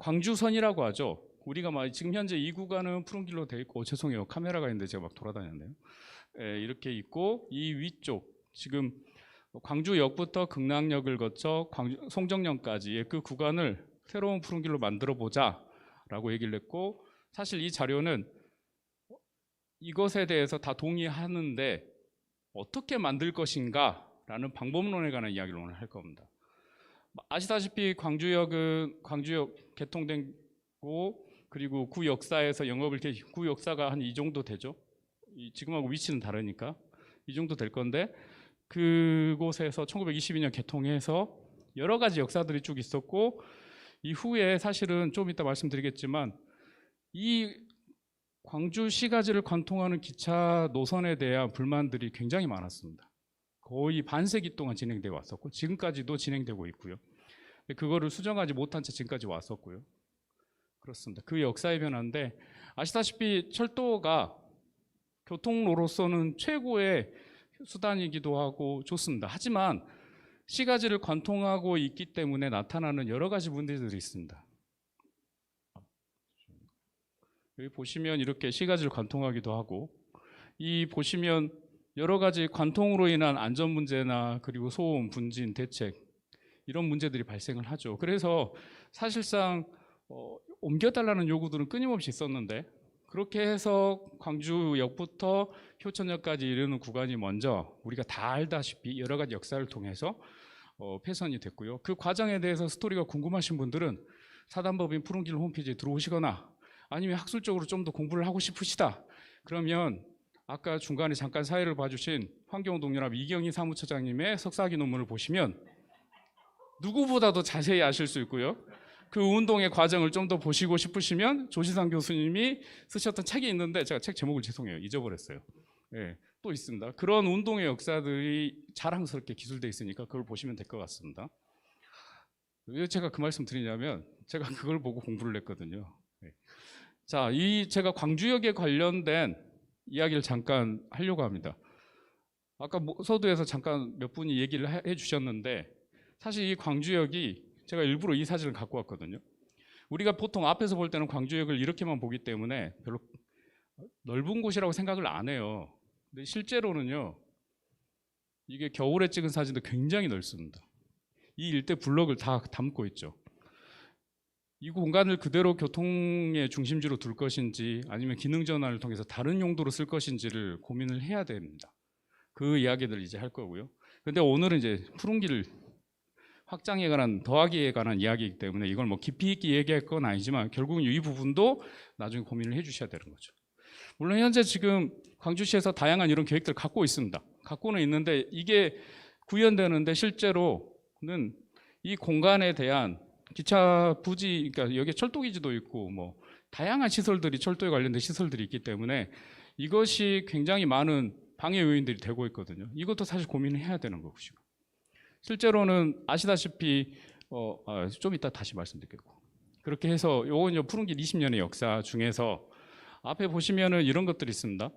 광주선이라고 하죠. 우리가 지금 현재 이 구간은 푸른 길로 돼 있고, 죄송해요, 카메라가 있는데 제가 막 돌아다녔네요. 이렇게 있고, 이 위쪽 지금 광주역부터 극락역을 거쳐 송정역까지의 그 구간을 새로운 푸른 길로 만들어 보자라고 얘기를 했고, 사실 이 자료는 이것에 대해서 다 동의하는데 어떻게 만들 것인가라는 방법론에 관한 이야기를 오늘 할 겁니다. 아시다시피 광주역은 광주역 개통되고, 그리고 구 역사에서 영업을 구 역사가 한 이 정도 되죠. 지금하고 위치는 다르니까 이 정도 될 건데, 그곳에서 1922년 개통해서 여러 가지 역사들이 쭉 있었고, 이후에 사실은 좀 이따 말씀드리겠지만 이 광주시가지를 관통하는 기차 노선에 대한 불만들이 굉장히 많았습니다. 거의 반세기 동안 진행되어 왔었고, 지금까지도 진행되고 있고요. 그거를 수정하지 못한 채 지금까지 왔었고요. 그렇습니다. 그 역사의 변화인데, 아시다시피 철도가 교통로로서는 최고의 수단이기도 하고 좋습니다. 하지만 시가지를 관통하고 있기 때문에 나타나는 여러 가지 문제들이 있습니다. 여기 보시면 이렇게 시가지를 관통하기도 하고, 이 보시면 여러 가지 관통으로 인한 안전 문제나 그리고 소음, 분진, 대책 이런 문제들이 발생을 하죠. 그래서 사실상 옮겨달라는 요구들은 끊임없이 있었는데, 그렇게 해서 광주역부터 효천역까지 이르는 구간이 먼저 우리가 다 알다시피 여러 가지 역사를 통해서 폐선이 됐고요. 그 과정에 대해서 스토리가 궁금하신 분들은 사단법인 푸른길 홈페이지에 들어오시거나, 아니면 학술적으로 좀 더 공부를 하고 싶으시다 그러면 아까 중간에 잠깐 사회를 봐주신 환경동연합 이경희 사무처장님의 석사학위 논문을 보시면 누구보다도 자세히 아실 수 있고요. 그 운동의 과정을 좀 더 보시고 싶으시면 조시상 교수님이 쓰셨던 책이 있는데, 제가 책 제목을 죄송해요, 잊어버렸어요. 또 있습니다. 그런 운동의 역사들이 자랑스럽게 기술되어 있으니까 그걸 보시면 될 것 같습니다. 왜 제가 그 말씀 드리냐면, 제가 그걸 보고 공부를 했거든요. 자, 제가 광주역에 관련된 이야기를 잠깐 하려고 합니다. 아까 서두에서 잠깐 몇 분이 얘기를 해 주셨는데, 사실 이 광주역이, 제가 일부러 이 사진을 갖고 왔거든요. 우리가 보통 앞에서 볼 때는 광주역을 이렇게만 보기 때문에 별로 넓은 곳이라고 생각을 안 해요. 근데 실제로는요, 이게 겨울에 찍은 사진도 굉장히 넓습니다. 이 일대 블럭을 다 담고 있죠. 이 공간을 그대로 교통의 중심지로 둘 것인지, 아니면 기능 전환을 통해서 다른 용도로 쓸 것인지를 고민을 해야 됩니다. 그 이야기들을 이제 할 거고요. 근데 오늘은 이제 푸른길 확장에 관한, 더하기에 관한 이야기이기 때문에 이걸 뭐 깊이 있게 얘기할 건 아니지만, 결국은 이 부분도 나중에 고민을 해 주셔야 되는 거죠. 물론 현재 지금 광주시에서 다양한 이런 계획들을 갖고 있습니다. 갖고는 있는데, 이게 구현되는데 실제로는 이 공간에 대한 기차 부지, 그러니까 여기에 철도기지도 있고 뭐 다양한 시설들이, 철도에 관련된 시설들이 있기 때문에 이것이 굉장히 많은 방해 요인들이 되고 있거든요. 이것도 사실 고민을 해야 되는 것이고, 실제로는 아시다시피 좀 이따 다시 말씀드리겠고, 그렇게 해서 요건 푸른길 20년의 역사 중에서 앞에 보시면은 이런 것들이 있습니다.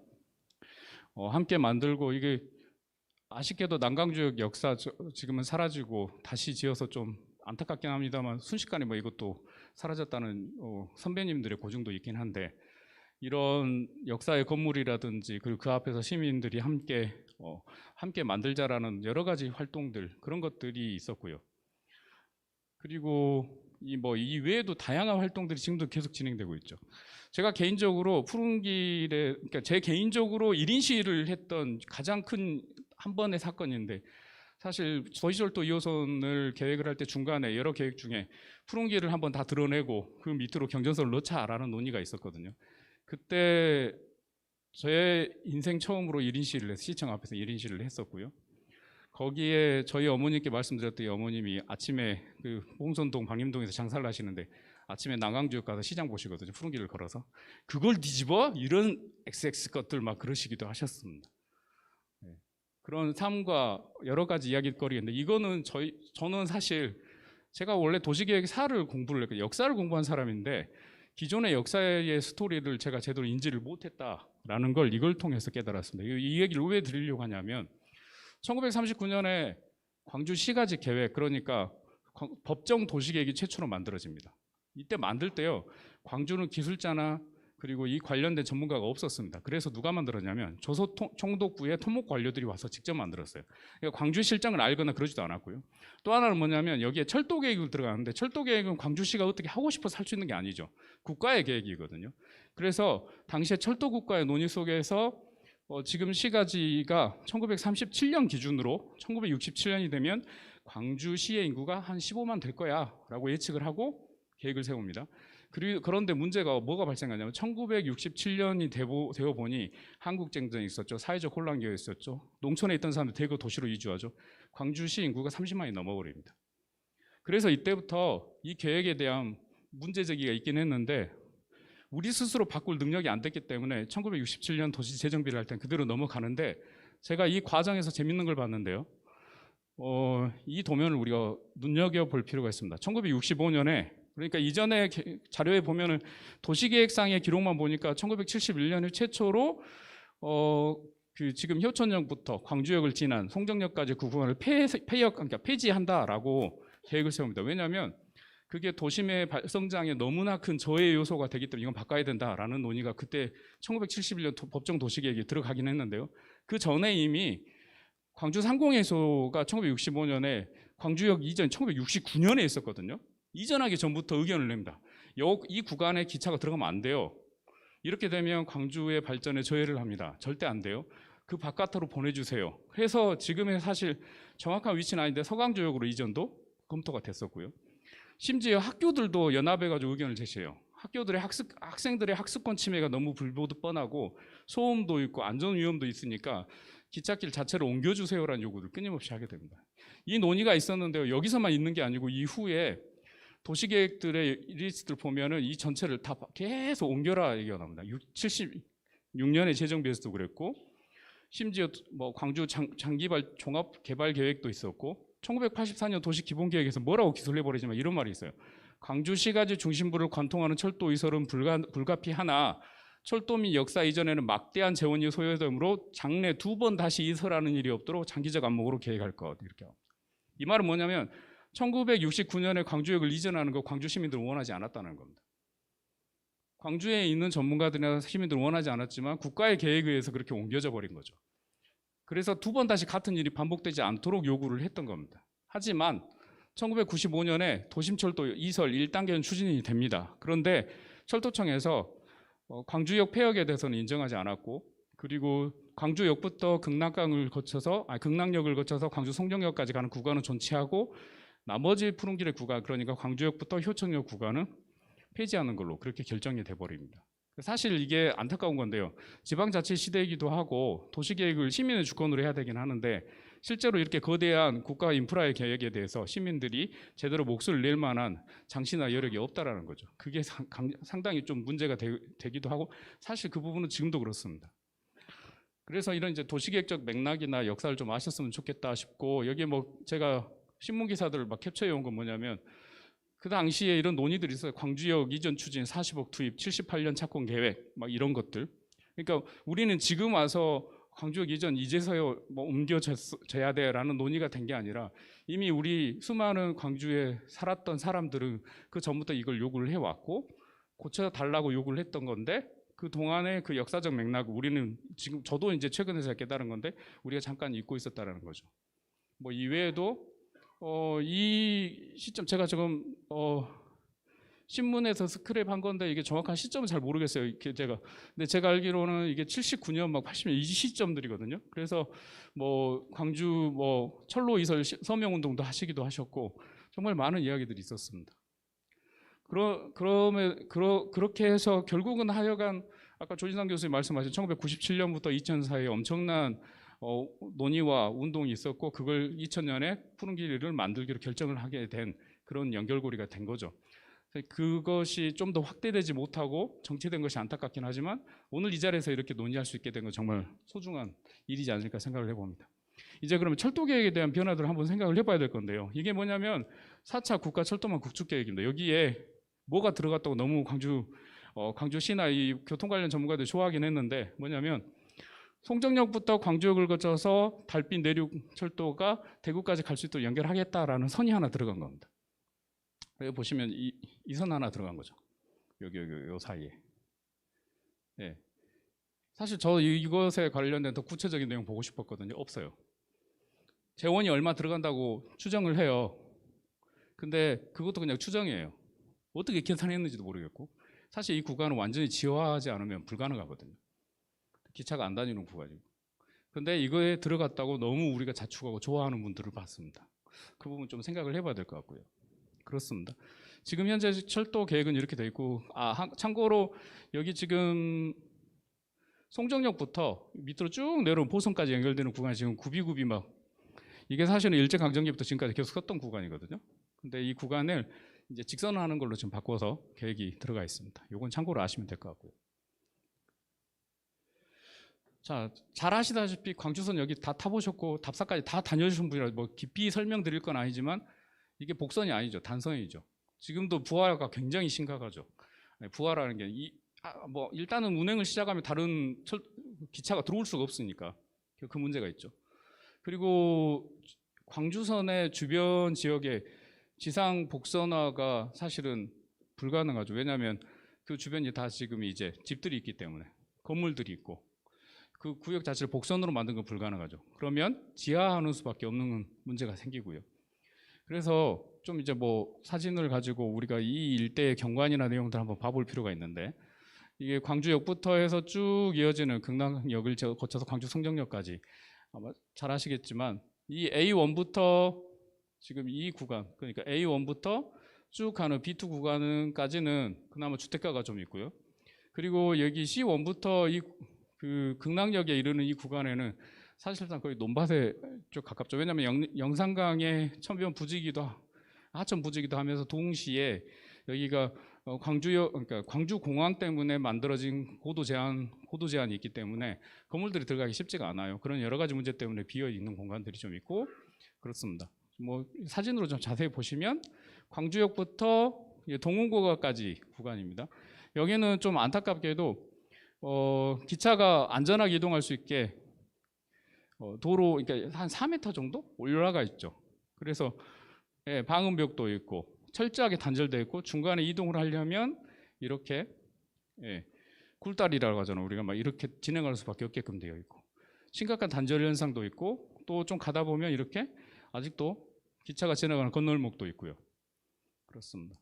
함께 만들고, 이게 아쉽게도 남강주역 역사 지금은 사라지고 다시 지어서 좀 안타깝긴 합니다만, 순식간에 뭐 이것도 사라졌다는 선배님들의 고증도 있긴 한데, 이런 역사의 건물이라든지 그리고 그 앞에서 시민들이 함께 만들자라는 여러 가지 활동들, 그런 것들이 있었고요. 그리고 이 외에도 다양한 활동들이 지금도 계속 진행되고 있죠. 제가 개인적으로 푸른길에, 그러니까 제 개인적으로 1인 시위를 했던 가장 큰 한 번의 사건인데, 사실 도시철도 2호선을 계획을 할 때 중간에 여러 계획 중에 푸른길을 한번 다 드러내고 그 밑으로 경전선을 넣자라는 논의가 있었거든요. 그때 제 인생 처음으로 1인 시위를 해서 시청 앞에서 1인 시위를 했었고요. 거기에 저희 어머님께 말씀드렸더니 어머님이 아침에 그 홍선동 방림동에서 장사를 하시는데, 아침에 남강주역 가서 시장 보시거든요. 푸른길을 걸어서. 그걸 뒤집어? 이런 XX 것들 막 그러시기도 하셨습니다. 그런 삶과 여러 가지 이야기거리인데, 이거는 저는 사실 제가 원래 도시계획사를 공부를 했고 역사를 공부한 사람인데, 기존의 역사의 스토리를 제가 제대로 인지를 못했다라는 걸 이걸 통해서 깨달았습니다. 이 얘기를 왜 드리려고 하냐면, 1939년에 광주시가지 계획, 그러니까 법정 도시계획이 최초로 만들어집니다. 이때 만들 때요, 광주는 기술자나 그리고 이 관련된 전문가가 없었습니다. 그래서 누가 만들었냐면 조선총독부의 토목 관료들이 와서 직접 만들었어요. 그러니까 광주 실정을 알거나 그러지도 않았고요. 또 하나는 뭐냐면 여기에 철도 계획이 들어가는데, 철도 계획은 광주시가 어떻게 하고 싶어서 할 수 있는 게 아니죠. 국가의 계획이거든요. 그래서 당시에 철도 국가의 논의 속에서 지금 시가지가 1937년 기준으로 1967년이 되면 광주시의 인구가 한 15만 될 거야 라고 예측을 하고 계획을 세웁니다. 그런데 문제가 뭐가 발생하냐면 1967년이 되어 보니 한국쟁전이 있었죠. 사회적 혼란기가 있었죠. 농촌에 있던 사람들 대거 도시로 이주하죠. 광주시 인구가 30만이 넘어버립니다. 그래서 이때부터 이 계획에 대한 문제제기가 있긴 했는데 우리 스스로 바꿀 능력이 안 됐기 때문에 1967년 도시 재정비를 할 땐 그대로 넘어가는데, 제가 이 과정에서 재밌는 걸 봤는데요. 이 도면을 우리가 눈여겨볼 필요가 있습니다. 1965년에, 그러니까 이전에 자료에 보면은 도시계획상의 기록만 보니까 1971년에 최초로 지금 효천역부터 광주역을 지난 송정역까지 그 구간을 그러니까 폐지한다라고 계획을 세웁니다. 왜냐하면 그게 도심의 발성장에 너무나 큰 저해 요소가 되기 때문에 이건 바꿔야 된다라는 논의가 그때 1971년 법정 도시계획에 들어가긴 했는데요. 그 전에 이미 광주 상공회소가 1965년에 광주역 이전 1969년에 있었거든요. 이전하기 전부터 의견을 냅니다. 이 구간에 기차가 들어가면 안 돼요. 이렇게 되면 광주의 발전에 저해를 합니다. 절대 안 돼요. 그 바깥으로 보내주세요. 그래서 지금의 사실 정확한 위치는 아닌데 서강조역으로 이전도 검토가 됐었고요. 심지어 학교들도 연합해가지고 의견을 제시해요. 학생들의 학습권 침해가 너무 불보듯 뻔하고 소음도 있고 안전 위험도 있으니까 기찻길 자체를 옮겨주세요라는 요구를 끊임없이 하게 됩니다. 이 논의가 있었는데요. 여기서만 있는 게 아니고 이후에 도시계획들의 리스트를 보면은 이 전체를 다 계속 옮겨라 얘기가 나옵니다. 76년에 재정비에서도 그랬고, 심지어 뭐 광주 장기발 종합개발 계획도 있었고, 1984년 도시기본계획에서 뭐라고 기술을 해버리지만 이런 말이 있어요. 광주시가지 중심부를 관통하는 철도 이설은 불가피하나 철도 및 역사 이전에는 막대한 재원이 소요되므로 장래 2번 다시 이설하는 일이 없도록 장기적 안목으로 계획할 것. 이렇게. 이 말은 뭐냐면 1969년에 광주역을 이전하는 거 광주 시민들은 원하지 않았다는 겁니다. 광주에 있는 전문가들이나 시민들은 원하지 않았지만 국가의 계획에 의해서 그렇게 옮겨져 버린 거죠. 그래서 2번 다시 같은 일이 반복되지 않도록 요구를 했던 겁니다. 하지만 1995년에 도심철도 이설 1단계는 추진이 됩니다. 그런데 철도청에서 광주역 폐역에 대해서는 인정하지 않았고, 그리고 광주역부터 극락역을 거쳐서 광주 송정역까지 가는 구간은 존치하고 나머지 푸른길의 구간, 그러니까 광주역부터 효천역 구간은 폐지하는 걸로 그렇게 결정이 돼버립니다. 사실 이게 안타까운 건데요. 지방자치 시대이기도 하고 도시계획을 시민의 주권으로 해야 되긴 하는데 실제로 이렇게 거대한 국가 인프라의 계획에 대해서 시민들이 제대로 목소리를 낼 만한 장치나 여력이 없다라는 거죠. 그게 상당히 좀 문제가 되기도 하고, 사실 그 부분은 지금도 그렇습니다. 그래서 이런 이제 도시계획적 맥락이나 역사를 좀 아셨으면 좋겠다 싶고, 여기에 뭐 제가 신문 기사들을 막 캡처해 온 건 뭐냐면 그 당시에 이런 논의들이 있어요. 광주역 이전 추진 40억 투입, 78년 착공 계획, 막 이런 것들. 그러니까 우리는 지금 와서 광주역 이전 이제서야 뭐 옮겨져야 돼라는 논의가 된 게 아니라 이미 우리 수많은 광주에 살았던 사람들은 그 전부터 이걸 요구를 해왔고 고쳐달라고 요구를 했던 건데, 그 동안의 그 역사적 맥락 우리는 지금 저도 이제 최근에서 깨달은 건데 우리가 잠깐 잊고 있었다라는 거죠. 뭐 이외에도 이 시점 제가 지금 신문에서 스크랩한 건데 이게 정확한 시점은 잘 모르겠어요. 이렇게 근데 제가 알기로는 이게 79년 막 80년 이 시점들이거든요. 그래서 뭐 광주 뭐 철로 이설 서명 운동도 하시기도 하셨고 정말 많은 이야기들이 있었습니다. 그렇게 해서 결국은 하여간 아까 조진상 교수님 말씀하신 1997년부터 2000 사이에 엄청난 논의와 운동이 있었고, 그걸 2000년에 푸른길을 만들기로 결정을 하게 된 그런 연결고리가 된 거죠. 그것이 좀 더 확대되지 못하고 정체된 것이 안타깝긴 하지만 오늘 이 자리에서 이렇게 논의할 수 있게 된 건 정말 소중한 일이지 않을까 생각을 해봅니다. 이제 그러면 철도계획에 대한 변화들을 한번 생각을 해봐야 될 건데요. 이게 뭐냐면 4차 국가철도망 구축계획입니다. 여기에 뭐가 들어갔다고 너무 광주시나 이 교통 관련 전문가들 좋아하긴 했는데, 뭐냐면 송정역부터 광주역을 거쳐서 달빛 내륙 철도가 대구까지 갈 수 있도록 연결하겠다라는 선이 하나 들어간 겁니다. 여기 보시면 이 선 하나 들어간 거죠. 여기 요 사이에. 예. 사실 저 이것에 관련된 더 구체적인 내용 보고 싶었거든요. 없어요. 재원이 얼마 들어간다고 추정을 해요. 근데 그것도 그냥 추정이에요. 어떻게 계산했는지도 모르겠고. 사실 이 구간은 완전히 지화하지 않으면 불가능하거든요. 기차가 안 다니는 구간이고. 근데 이거에 들어갔다고 너무 우리가 자축하고 좋아하는 분들을 봤습니다. 그 부분 좀 생각을 해봐야 될 것 같고요. 그렇습니다. 지금 현재 철도 계획은 이렇게 돼 있고, 참고로 여기 지금 송정역부터 밑으로 쭉 내려온 보성까지 연결되는 구간이 지금 굽이굽이 막, 이게 사실은 일제강점기부터 지금까지 계속 썼던 구간이거든요. 근데 이 구간을 이제 직선을 하는 걸로 지금 바꿔서 계획이 들어가 있습니다. 이건 참고로 아시면 될 것 같고요. 자, 잘 아시다시피 광주선 여기 다 타보셨고 답사까지 다 다녀주신 분이라 뭐 깊이 설명드릴 건 아니지만 이게 복선이 아니죠. 단선이죠. 지금도 부하가 굉장히 심각하죠. 부하라는 게 뭐 일단은 운행을 시작하면 다른 기차가 들어올 수가 없으니까 그 문제가 있죠. 그리고 광주선의 주변 지역에 지상 복선화가 사실은 불가능하죠. 왜냐하면 그 주변이 다 지금 이제 집들이 있기 때문에 건물들이 있고 그 구역 자체를 복선으로 만든 건 불가능하죠. 그러면 지하하는 수밖에 없는 문제가 생기고요. 그래서 좀 이제 뭐 사진을 가지고 우리가 이 일대의 경관이나 내용들 한번 봐볼 필요가 있는데 이게 광주역부터 해서 쭉 이어지는 극락역을 거쳐서 광주 송정역까지 아마 잘 아시겠지만 이 A1부터 지금 이 구간 그러니까 A1부터 쭉 가는 B2 구간까지는 그나마 주택가가 좀 있고요. 그리고 여기 C1부터 그 극락역에 이르는 이 구간에는 사실상 거의 논밭에 좀 가깝죠. 왜냐하면 영산강의 천변 부지기도 하천 부지기도 하면서 동시에 여기가 광주역 그러니까 광주공항 때문에 만들어진 고도 제한이 있기 때문에 건물들이 들어가기 쉽지가 않아요. 그런 여러 가지 문제 때문에 비어 있는 공간들이 좀 있고 그렇습니다. 뭐 사진으로 좀 자세히 보시면 광주역부터 동운고가까지 구간입니다. 여기는 좀 안타깝게도 기차가 안전하게 이동할 수 있게 도로 그러니까 한 4m 정도 올라가 있죠. 그래서 방음벽도 있고 철저하게 단절되어 있고 중간에 이동을 하려면 이렇게 굴다리라고 하잖아요. 우리가 막 이렇게 진행할 수밖에 없게끔 되어 있고 심각한 단절 현상도 있고 또 좀 가다 보면 이렇게 아직도 기차가 지나가는 건널목도 있고요. 그렇습니다.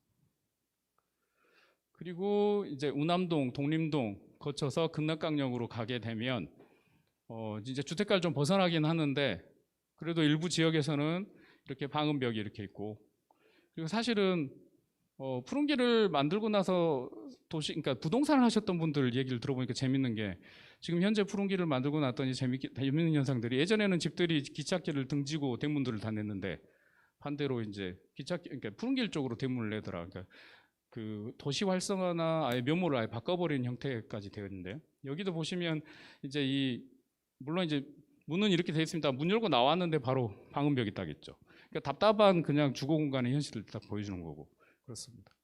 그리고 이제 우남동, 독림동 거쳐서 극락강역으로 가게 되면 이제 주택가를 좀 벗어나긴 하는데 그래도 일부 지역에서는 이렇게 방음벽이 이렇게 있고 그리고 사실은 푸른길을 만들고 나서 그러니까 부동산을 하셨던 분들 얘기를 들어보니까 재밌는 게 지금 현재 푸른길을 만들고 났더니 재밌는 현상들이 예전에는 집들이 기찻길을 등지고 대문들을 다 냈는데 반대로 이제 그러니까 푸른길 쪽으로 대문을 내더라. 그러니까 그 도시 활성화나 아예 면모를 아예 바꿔버리는 형태까지 되어 있는데요. 여기도 보시면 이제 물론 이제 문은 이렇게 되어 있습니다. 문 열고 나왔는데 바로 방음벽이 딱 있죠. 그러니까 답답한 그냥 주거 공간의 현실을 딱 보여주는 거고 그렇습니다.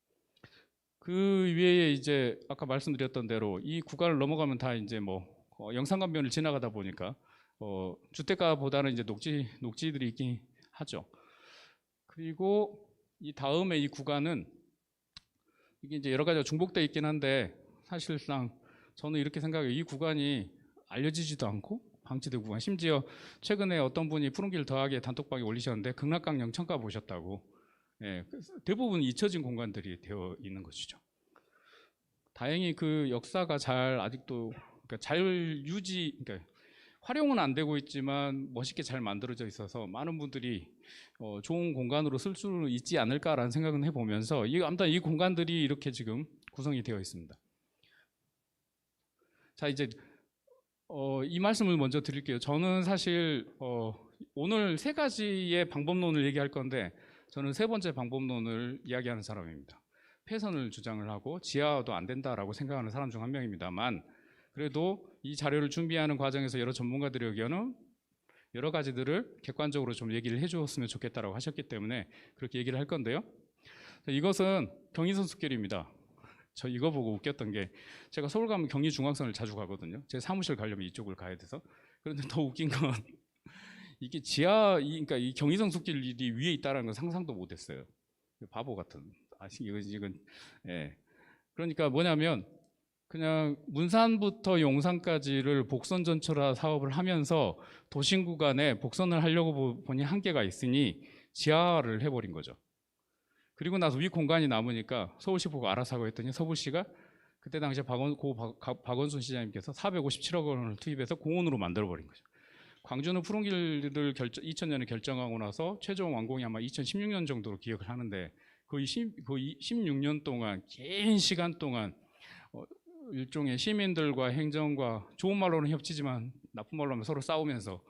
그 위에 이제 아까 말씀드렸던 대로 이 구간을 넘어가면 다 이제 뭐 영산강변을 지나가다 보니까 주택가보다는 이제 녹지들이 있긴 하죠. 그리고 이 다음에 이 구간은 이게 이제 여러 가지가 중복되어 있긴 한데 사실상 저는 이렇게 생각해요. 이 구간이 알려지지도 않고 방치된 구간. 심지어 최근에 어떤 분이 푸른길 더하기에 단톡방에 올리셨는데 극락강 영천가 보셨다고. 대부분 잊혀진 공간들이 되어 있는 것이죠. 다행히 그 역사가 아직도 그러니까 그러니까 활용은 안 되고 있지만 멋있게 잘 만들어져 있어서 많은 분들이 좋은 공간으로 쓸 수 있지 않을까라는 생각은 해보면서 아무튼 이 공간들이 이렇게 지금 구성이 되어 있습니다. 자 이제 이 말씀을 먼저 드릴게요. 저는 사실 오늘 세 가지의 방법론을 얘기할 건데 저는 세 번째 방법론을 이야기하는 사람입니다. 폐선을 주장을 하고 지하화도 안 된다라고 생각하는 사람 중 한 명입니다만 그래도 이 자료를 준비하는 과정에서 여러 전문가들의 의견은 여러 가지들을 객관적으로 좀 얘기를 해주었으면 좋겠다라고 하셨기 때문에 그렇게 얘기를 할 건데요. 이것은 경의선 숲길입니다. 저 이거 보고 웃겼던 게 제가 서울 가면 경의중앙선을 자주 가거든요. 제 사무실 가려면 이쪽을 가야 돼서. 그런데 더 웃긴 건 이게 그러니까 이 경의선 숲길이 위에 있다는 건 상상도 못했어요. 바보 같은 이건 예. 그러니까 뭐냐면 그냥 문산부터 용산까지를 복선 전철화 사업을 하면서 도심 구간에 복선을 하려고 보니 한계가 있으니 지하를 해버린 거죠. 그리고 나서 위 공간이 남으니까 서울시 보고 알아서 하고 했더니 서울시가 그때 당시에 박원순 시장님께서 457억 원을 투입해서 공원으로 만들어버린 거죠. 광주는 푸른길을 2000년에 결정하고 나서 최종 완공이 아마 2016년 정도로 기억을 하는데 거의 16년 동안 긴 시간 동안 일종의 시민들과 행정과 좋은 말로는 협치지만 나쁜 말로 하면 서로 싸우면서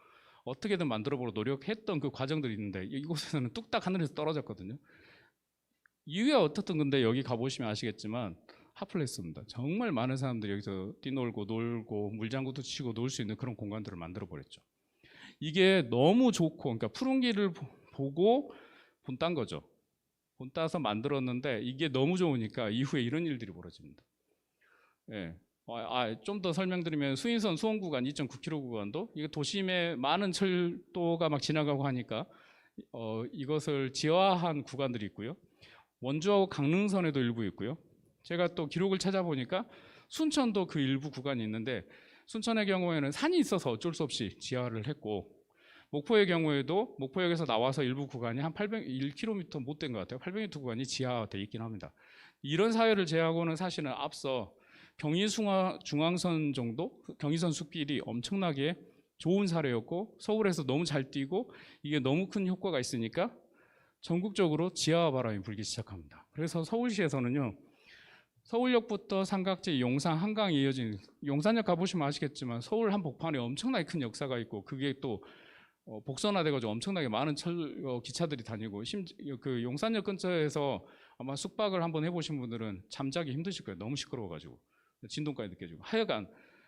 어떻게든 만들어보려고 노력했던 그 과정들이 있는데 이곳에서는 뚝딱 하늘에서 떨어졌거든요. 이유가 어떻든 근데 여기 가보시면 아시겠지만 핫플레이스입니다. 정말 많은 사람들이 여기서 뛰놀고 놀고 물장구도 치고 놀 수 있는 그런 공간들을 만들어버렸죠. 이게 너무 좋고 그러니까 푸른 길을 보고 본 딴 거죠. 본 따서 만들었는데 이게 너무 좋으니까 이후에 이런 일들이 벌어집니다. 예. 좀 더 설명드리면 수인선 수원 구간 2.9km 구간도 이게 도심에 많은 철도가 막 지나가고 하니까 이것을 지하화한 구간들이 있고요. 원주하고 강릉선에도 일부 있고요. 제가 또 기록을 찾아보니까 순천도 그 일부 구간이 있는데 순천의 경우에는 산이 있어서 어쩔 수 없이 지하를 했고 목포의 경우에도 목포역에서 나와서 일부 구간이 한 1km 못 된 것 같아요. 800m 구간이 지하화되어 있긴 합니다. 이런 사회를 제하고는 사실은 앞서 경의중앙선 정도, 경의선 숲길이 엄청나게 좋은 사례였고 서울에서 너무 잘 뛰고 이게 너무 큰 효과가 있으니까 전국적으로 지하화 바람이 불기 시작합니다. 그래서 서울시에서는요. 서울역부터 삼각지, 용산, 한강에 이어진 용산역 가보시면 아시겠지만 서울 한복판에 엄청나게 큰 역사가 있고 그게 또 복선화돼가지고 엄청나게 많은 기차들이 다니고 그 용산역 근처에서 아마 숙박을 한번 해보신 분들은 잠자기 힘드실 거예요. 너무 시끄러워가지고 진동까지 느껴지고 하여간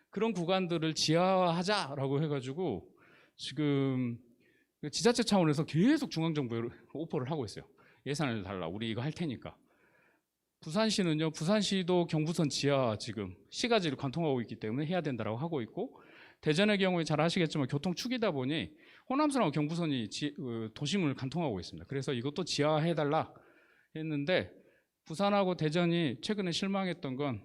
그런 구간들을 지하화하자라고 해가지고 지금 지자체 차원에서 계속 중앙정부에 오퍼를 하고 있어요. 예산을 달라. 우리 이거 할 테니까. 부산시는요. 부산시도 경부선 지하 지금 시가지를 관통하고 있기 때문에 해야 된다라고 하고 있고 대전의 경우에 잘 아시겠지만 교통축이다 보니 호남선하고 경부선이 도심을 관통하고 있습니다. 그래서 이것도 지하화해달라 했는데 부산하고 대전이 최근에 실망했던 건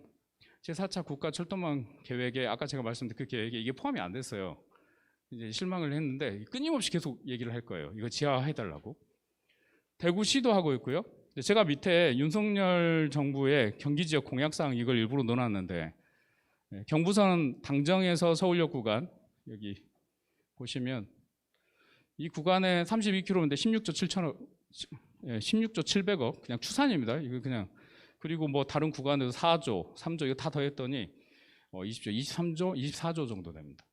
제4차 국가철도망 계획에 아까 제가 말씀드린 그 계획에 이게 포함이 안 됐어요. 이제 실망을 했는데 끊임없이 계속 얘기를 할 거예요. 이거 지하화해달라고. 대구시도 하고 있고요. 제가 밑에 윤석열 정부의 경기지역 공약사항 이걸 일부러 넣어놨는데 경부선 당정에서 서울역 구간 여기 보시면 이 구간에 32km인데 16조 700억 그냥 추산입니다. 이거 그냥 그리고 뭐 다른 구간에서 4조, 3조 이거 다 더했더니 20조, 23조, 24조 정도 됩니다.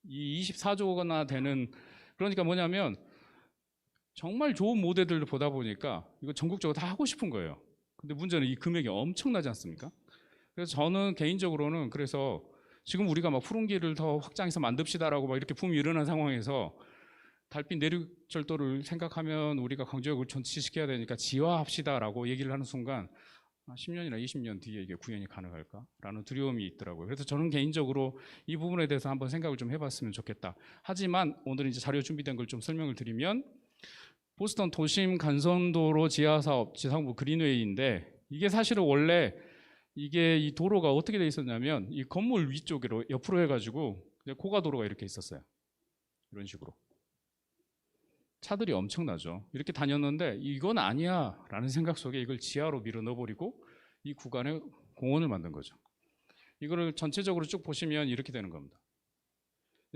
이 24조가 되는 그러니까 뭐냐면 정말 좋은 모델들을 보다 보니까 이거 전국적으로 다 하고 싶은 거예요. 근데 문제는 이 금액이 엄청나지 않습니까? 그래서 저는 개인적으로는 그래서 지금 우리가 막 푸른 길을 더 확장해서 만듭시다라고 막 이렇게 붐이 일어난 상황에서 달빛 내륙철도를 생각하면 우리가 광주역을 전치시켜야 되니까 지화합시다라고 얘기를 하는 순간 10년이나 20년 뒤에 이게 구현이 가능할까라는 두려움이 있더라고요. 그래서 저는 개인적으로 이 부분에 대해서 한번 생각을 좀 해봤으면 좋겠다. 하지만 오늘 이제 자료 준비된 걸 좀 설명을 드리면 보스턴 도심 간선도로 지하사업 지상부 그린웨이인데 이게 사실은 원래 이게 이 도로가 어떻게 돼 있었냐면 이 건물 위쪽으로 옆으로 해가지고 고가도로가 이렇게 있었어요. 이런 식으로 차들이 엄청나죠. 이렇게 다녔는데 이건 아니야 라는 생각 속에 이걸 지하로 밀어 넣어버리고 이 구간에 공원을 만든 거죠. 이거를 전체적으로 쭉 보시면 이렇게 되는 겁니다.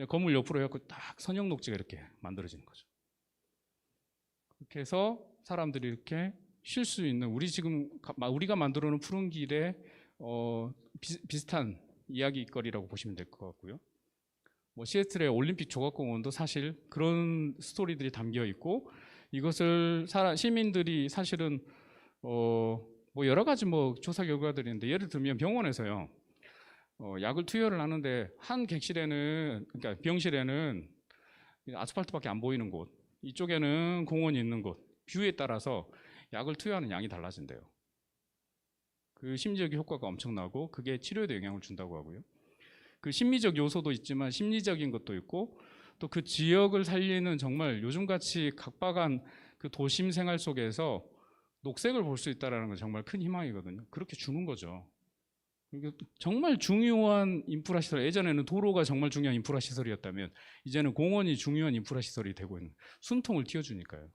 건물 옆으로 해갖고 딱 선형 녹지가 이렇게 만들어지는 거죠. 그렇게 해서 사람들이 이렇게 쉴 수 있는 우리가 만들어 놓은 푸른 길에 비슷한 이야기거리라고 보시면 될 것 같고요. 뭐 시애틀의 올림픽 조각공원도 사실 그런 스토리들이 담겨 있고 이것을 시민들이 사실은 뭐 여러 가지 뭐 조사 결과들이 있는데 예를 들면 병원에서요 약을 투여를 하는데 한 객실에는 그러니까 병실에는 아스팔트밖에 안 보이는 곳 이쪽에는 공원이 있는 곳 뷰에 따라서 약을 투여하는 양이 달라진대요. 그 심리적 효과가 엄청나고 그게 치료에도 영향을 준다고 하고요. 그 심리적 요소도 있지만 심리적인 것도 있고 또 그 지역을 살리는 정말 요즘같이 각박한 그 도심 생활 속에서 녹색을 볼 수 있다는 건 정말 큰 희망이거든요. 그렇게 주는 거죠. 이게 정말 중요한 인프라 시설, 예전에는 도로가 정말 중요한 인프라 시설이었다면 이제는 공원이 중요한 인프라 시설이 되고 있는, 숨통을 틔워주니까요.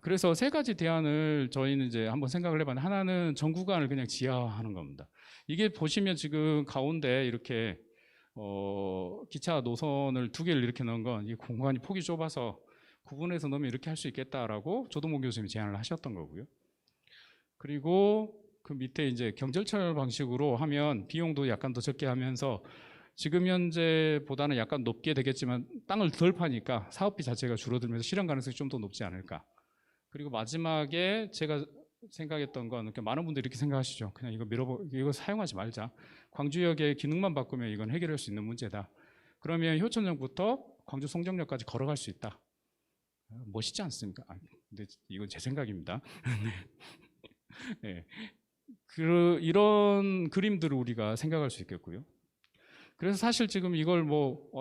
그래서 세 가지 대안을 저희는 이제 한번 생각을 해봤는데, 하나는 전 구간을 그냥 지하화하는 겁니다. 이게 보시면 지금 가운데 이렇게 기차 노선을 두 개를 이렇게 넣은 건 이 공간이 폭이 좁아서 구분해서 넣으면 이렇게 할 수 있겠다라고 조동모 교수님이 제안을 하셨던 거고요. 그리고 그 밑에 이제 경절철 방식으로 하면 비용도 약간 더 적게 하면서 지금 현재보다는 약간 높게 되겠지만 땅을 덜 파니까 사업비 자체가 줄어들면서 실현 가능성이 좀 더 높지 않을까. 그리고 마지막에 제가 생각했던 건, 많은 분들이 이렇게 생각하시죠. 그냥 이거 사용하지 말자. 광주역의 기능만 바꾸면 이건 해결할 수 있는 문제다. 그러면 효천역부터 광주 송정역까지 걸어갈 수 있다. 멋있지 않습니까? 근데 이건 제 생각입니다. 네. 이런 그림들을 우리가 생각할 수 있겠고요. 그래서 사실 지금 이걸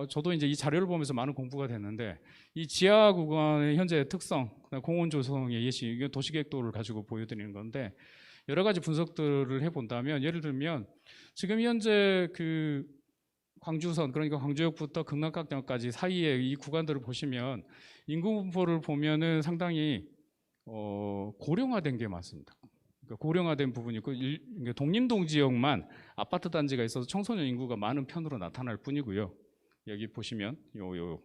저도 이제 이 자료를 보면서 많은 공부가 됐는데, 이 지하 구간의 현재 특성, 공원 조성의 예시, 이게 도시계획도를 가지고 보여드리는 건데, 여러 가지 분석들을 해본다면, 예를 들면 지금 현재 그 광주선, 그러니까 광주역부터 극락각역까지 사이의 이 구간들을 보시면 인구 분포를 보면은 상당히 고령화된 게 많습니다. 그러니까 고령화된 부분이 있고, 독림동 지역만 아파트 단지가 있어서 청소년 인구가 많은 편으로 나타날 뿐이고요. 여기 보시면 요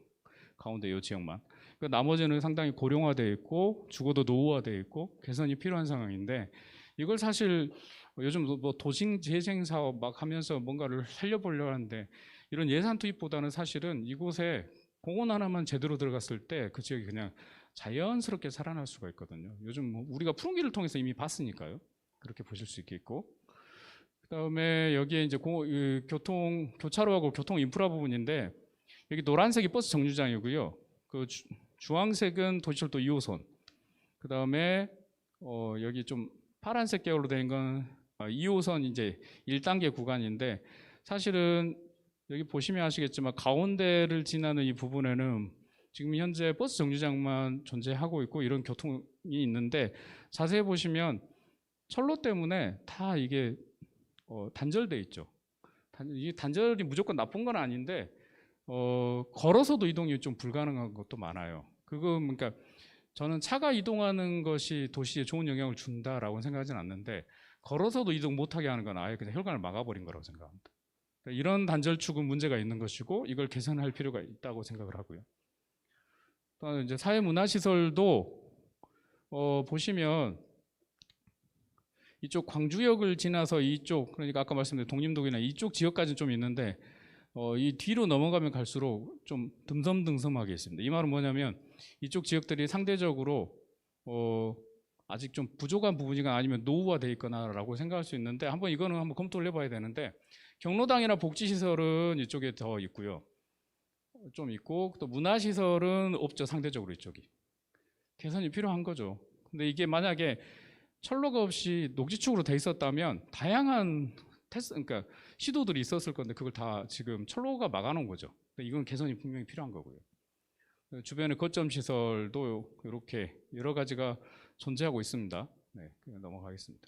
가운데 요 지역만. 그러니까 나머지는 상당히 고령화되어 있고 주거도 노후화되어 있고 개선이 필요한 상황인데, 이걸 사실 요즘 도심 재생 사업 막 하면서 뭔가를 살려보려고 하는데, 이런 예산 투입보다는 사실은 이곳에 공원 하나만 제대로 들어갔을 때 그 지역이 그냥 자연스럽게 살아날 수가 있거든요. 요즘 우리가 푸른길을 통해서 이미 봤으니까요. 그렇게 보실 수 있겠고, 그다음에 여기에 이제 교차로하고 교통 인프라 부분인데, 여기 노란색이 버스 정류장이고요. 그 주황색은 도시철도 2호선. 그다음에 여기 좀 파란색 계열로 된 건 2호선 이제 1단계 구간인데, 사실은 여기 보시면 아시겠지만 가운데를 지나는 이 부분에는 지금 현재 버스 정류장만 존재하고 있고 이런 교통이 있는데, 자세히 보시면 철로 때문에 다 이게 단절돼 있죠. 이 단절이 무조건 나쁜 건 아닌데 걸어서도 이동이 좀 불가능한 것도 많아요. 그러니까 저는 차가 이동하는 것이 도시에 좋은 영향을 준다라고 생각하지는 않는데, 걸어서도 이동 못하게 하는 건 아예 그냥 혈관을 막아버린 거라고 생각합니다. 그러니까 이런 단절축은 문제가 있는 것이고 이걸 개선할 필요가 있다고 생각을 하고요. 또 이제 사회문화시설도 보시면 이쪽 광주역을 지나서 이쪽, 그러니까 아까 말씀드린 독림동이나 이쪽 지역까지는 좀 있는데 이 뒤로 넘어가면 갈수록 좀 듬섬듬섬하게 있습니다. 이 말은 뭐냐면 이쪽 지역들이 상대적으로 아직 좀 부족한 부분이거나 아니면 노후화되어 있거나라고 생각할 수 있는데, 이거는 한번 검토를 해봐야 되는데, 경로당이나 복지시설은 이쪽에 더 있고요. 좀 있고, 또 문화시설은 없죠. 상대적으로 이쪽이 개선이 필요한 거죠. 근데 이게 만약에 철로가 없이 녹지축으로 돼 있었다면 다양한 그러니까 시도들이 있었을 건데, 그걸 다 지금 철로가 막아놓은 거죠. 이건 개선이 분명히 필요한 거고요. 주변에 거점 시설도 이렇게 여러 가지가 존재하고 있습니다. 네, 그냥 넘어가겠습니다.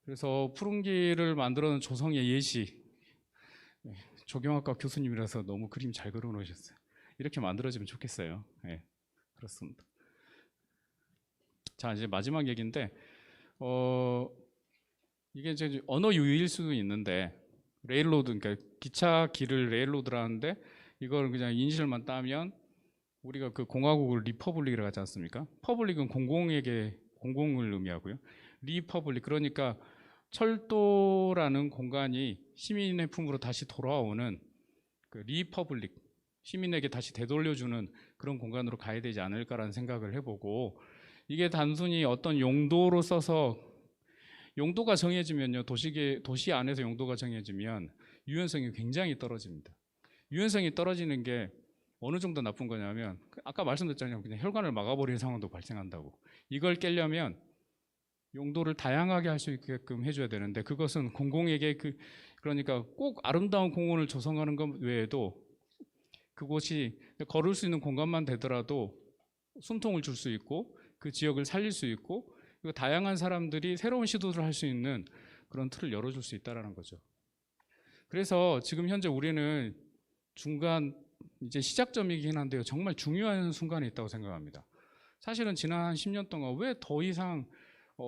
그래서 푸른길을 만들어낸 조성의 예시, 조경학과 교수님이라서 너무 그림 잘 그려 놓으셨어요. 이렇게 만들어지면 좋겠어요. 네, 그렇습니다. 자, 이제 마지막 얘기인데, 이게 이제 언어 유희일 수도 있는데, 레일로드, 그러니까 기차 길을 레일로드를 하는데 이걸 그냥 인실만 따면, 우리가 그 공화국을 리퍼블릭이라고 하지 않습니까? 퍼블릭은 공공을 의미하고요. 리퍼블릭, 그러니까 철도라는 공간이 시민의 품으로 다시 돌아오는 그 리퍼블릭, 시민에게 다시 되돌려주는 그런 공간으로 가야 되지 않을까라는 생각을 해보고, 이게 단순히 어떤 용도로 써서 용도가 정해지면요, 도시 안에서 용도가 정해지면 유연성이 굉장히 떨어집니다. 유연성이 떨어지는 게 어느 정도 나쁜 거냐면, 아까 말씀드렸잖아요. 그냥 혈관을 막아버리는 상황도 발생한다고. 이걸 깨려면 용도를 다양하게 할 수 있게끔 해줘야 되는데, 그것은 공공에게 그러니까 꼭 아름다운 공원을 조성하는 것 외에도 그곳이 걸을 수 있는 공간만 되더라도 숨통을 줄 수 있고 그 지역을 살릴 수 있고, 그리고 다양한 사람들이 새로운 시도를 할 수 있는 그런 틀을 열어줄 수 있다는 거죠. 그래서 지금 현재 우리는 중간 이제 시작점이긴 한데요, 정말 중요한 순간에 있다고 생각합니다. 사실은 지난 한 10년 동안 왜 더 이상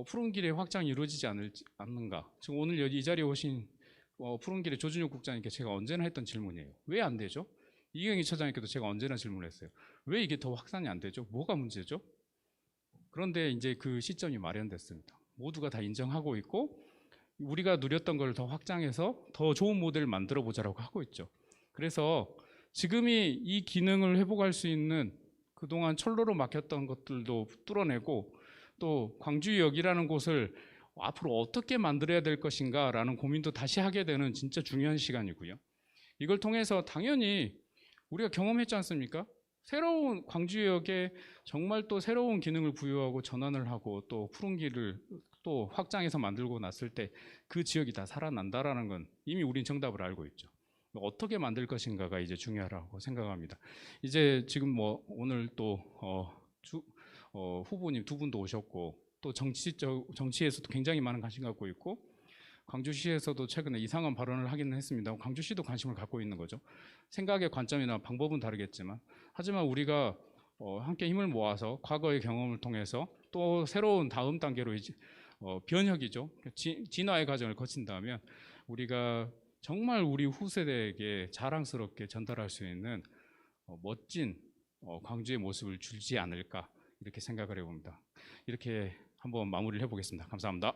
푸른길의 확장이 이루어지지 않는가? 지금 오늘 이 자리에 오신 푸른길의 조준혁 국장님께 제가 언제나 했던 질문이에요. 왜 안 되죠? 이경희 처장님께도 제가 언제나 질문했어요. 왜 이게 더 확산이 안 되죠? 뭐가 문제죠? 그런데 이제 그 시점이 마련됐습니다. 모두가 다 인정하고 있고, 우리가 누렸던 걸 더 확장해서 더 좋은 모델을 만들어 보자라고 하고 있죠. 그래서 지금이 이 기능을 회복할 수 있는, 그동안 철로로 막혔던 것들도 뚫어내고, 또 광주역이라는 곳을 앞으로 어떻게 만들어야 될 것인가 라는 고민도 다시 하게 되는 진짜 중요한 시간이고요. 이걸 통해서 당연히 우리가 경험했지 않습니까? 새로운 광주역에 정말 또 새로운 기능을 부여하고 전환을 하고 또 푸른 길을 또 확장해서 만들고 났을 때 그 지역이 다 살아난다라는 건 이미 우린 정답을 알고 있죠. 어떻게 만들 것인가가 이제 중요하다고 생각합니다. 이제 지금 뭐 오늘 또 후보님 두 분도 오셨고, 또 정치에서도 굉장히 많은 관심 갖고 있고, 광주시에서도 최근에 이상한 발언을 하기는 했습니다. 광주시도 관심을 갖고 있는 거죠. 생각의 관점이나 방법은 다르겠지만, 하지만 우리가 함께 힘을 모아서 과거의 경험을 통해서 또 새로운 다음 단계로 이제 변혁이죠. 진화의 과정을 거친다면 우리가 정말 우리 후세대에게 자랑스럽게 전달할 수 있는 멋진 광주의 모습을 주지 않을까, 이렇게 생각을 해봅니다. 이렇게 한번 마무리를 해보겠습니다. 감사합니다.